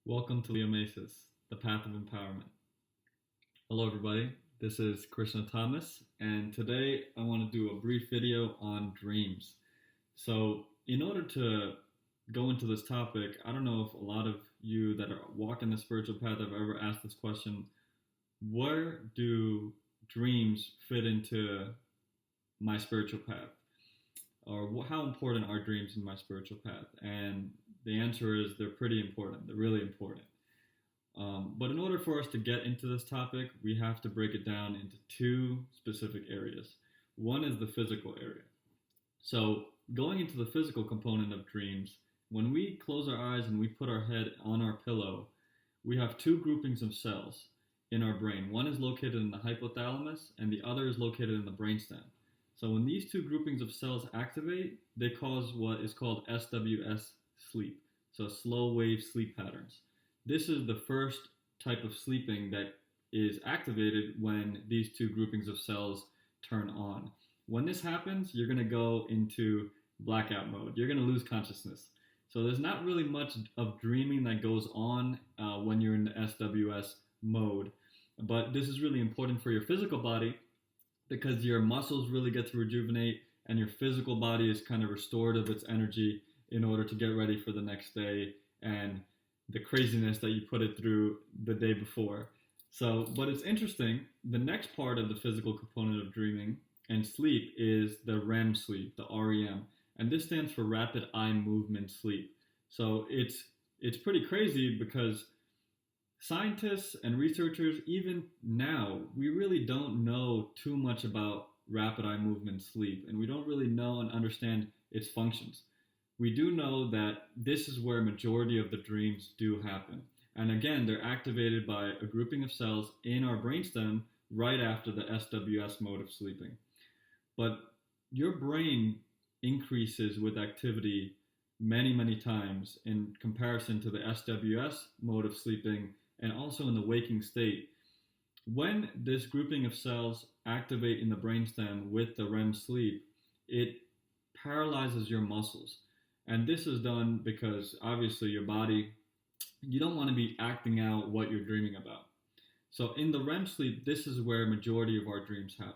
Welcome to Leomesis, the path of empowerment. Hello, everybody. This is Krishna Thomas, and today I want to do a brief video on dreams. So, in order to go into this topic, I don't know if a lot of you that are walking the spiritual path have ever asked this question: where do dreams fit into my spiritual path? Or how important are dreams in my spiritual path? And the answer is they're pretty important. They're really important. But in order for us to get into this topic, we have to break it down into two specific areas. One is the physical area. So, going into the physical component of dreams, when we close our eyes and we put our head on our pillow, we have two groupings of cells in our brain. One is located in the hypothalamus, and the other is located in the brainstem. So, when these two groupings of cells activate, they cause what is called SWS sleep, so slow wave sleep patterns. This is the first type of sleeping that is activated when these two groupings of cells turn on. When this happens, you're going to go into blackout mode. You're going to lose consciousness. So there's not really much of dreaming that goes on when you're in the SWS mode. But this is really important for your physical body because your muscles really get to rejuvenate and your physical body is kind of restored of its energy in order to get ready for the next day and the craziness that you put it through the day before. So, but it's interesting, the next part of the physical component of dreaming and sleep is the REM sleep, the REM. And this stands for rapid eye movement sleep. So it's pretty crazy because scientists and researchers, even now, we really don't know too much about rapid eye movement sleep, and we don't really know and understand its functions. We do know that this is where majority of the dreams do happen. And again, they're activated by a grouping of cells in our brainstem right after the SWS mode of sleeping. But your brain increases with activity many, many times in comparison to the SWS mode of sleeping and also in the waking state. When this grouping of cells activate in the brainstem with the REM sleep, it paralyzes your muscles. And this is done because obviously your body, you don't want to be acting out what you're dreaming about. So in the REM sleep, this is where majority of our dreams happen.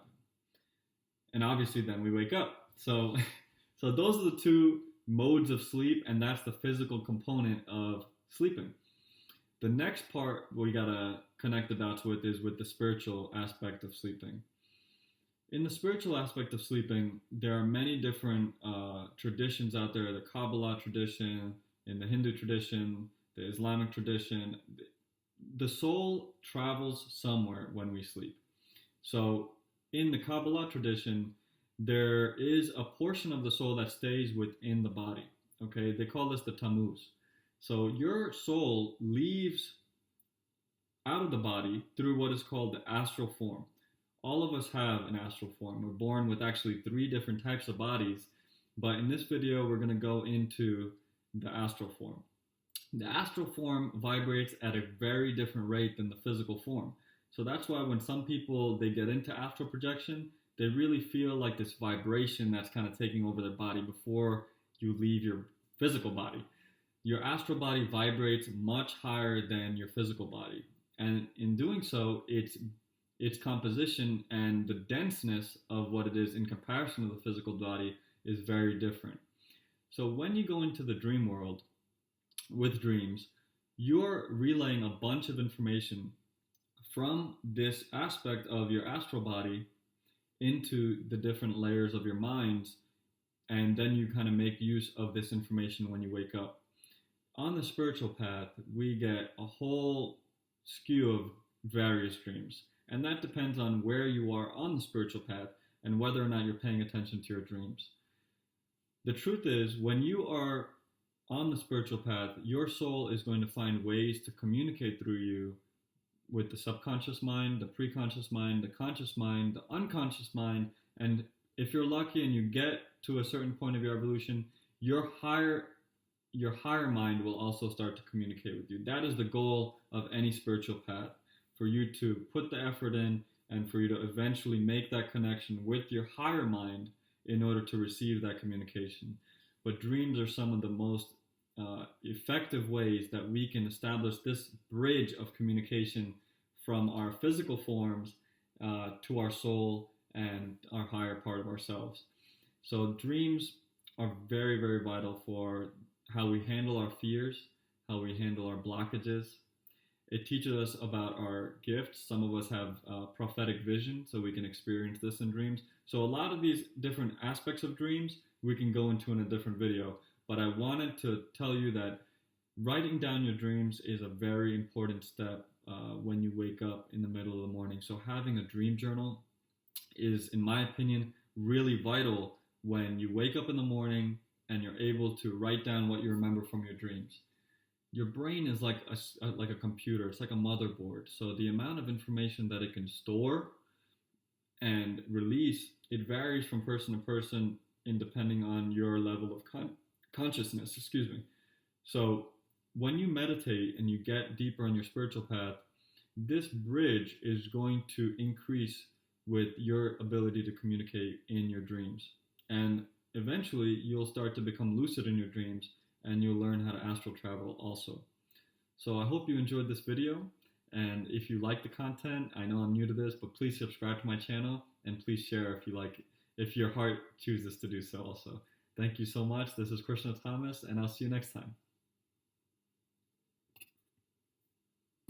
And obviously then we wake up. So so those are the two modes of sleep, and that's the physical component of sleeping. The next part we gotta connect the dots with is with the spiritual aspect of sleeping. In the spiritual aspect of sleeping, there are many different traditions out there. The Kabbalah tradition, in the Hindu tradition, the Islamic tradition. The soul travels somewhere when we sleep. So in the Kabbalah tradition, there is a portion of the soul that stays within the body. Okay, they call this the Tammuz. So your soul leaves out of the body through what is called the astral form. All of us have an astral form. We're born with actually three different types of bodies, but in this video, we're going to go into the astral form. The astral form vibrates at a very different rate than the physical form. So that's why when some people, they get into astral projection, they really feel like this vibration that's kind of taking over their body before you leave your physical body. Your astral body vibrates much higher than your physical body. And in doing so, its composition and the denseness of what it is in comparison to the physical body is very different. So when you go into the dream world with dreams, you're relaying a bunch of information from this aspect of your astral body into the different layers of your minds, and then you kind of make use of this information when you wake up. On the spiritual path, we get a whole skew of various dreams. And that depends on where you are on the spiritual path and whether or not you're paying attention to your dreams. The truth is, when you are on the spiritual path, your soul is going to find ways to communicate through you with the subconscious mind, the preconscious mind, the conscious mind, the unconscious mind. And if you're lucky and you get to a certain point of your evolution, your higher mind will also start to communicate with you. That is the goal of any spiritual path, for you to put the effort in and for you to eventually make that connection with your higher mind in order to receive that communication. But dreams are some of the most effective ways that we can establish this bridge of communication from our physical forms to our soul and our higher part of ourselves. So dreams are very, very vital for how we handle our fears, how we handle our blockages. It teaches us about our gifts. Some of us have prophetic vision, so we can experience this in dreams. So a lot of these different aspects of dreams we can go into in a different video. But I wanted to tell you that writing down your dreams is a very important step when you wake up in the middle of the morning. So having a dream journal is, in my opinion, really vital when you wake up in the morning and you're able to write down what you remember from your dreams. Your brain is like a computer. It's like a motherboard. So the amount of information that it can store and release, it varies from person to person in depending on your level of consciousness. Excuse me. So when you meditate and you get deeper on your spiritual path, this bridge is going to increase with your ability to communicate in your dreams. And eventually you'll start to become lucid in your dreams, and you'll learn how to astral travel also. So I hope you enjoyed this video, and if you like the content, I know I'm new to this, but please subscribe to my channel, and please share if you like it, if your heart chooses to do so also. Thank you so much. This is Krishna Thomas, and I'll see you next time.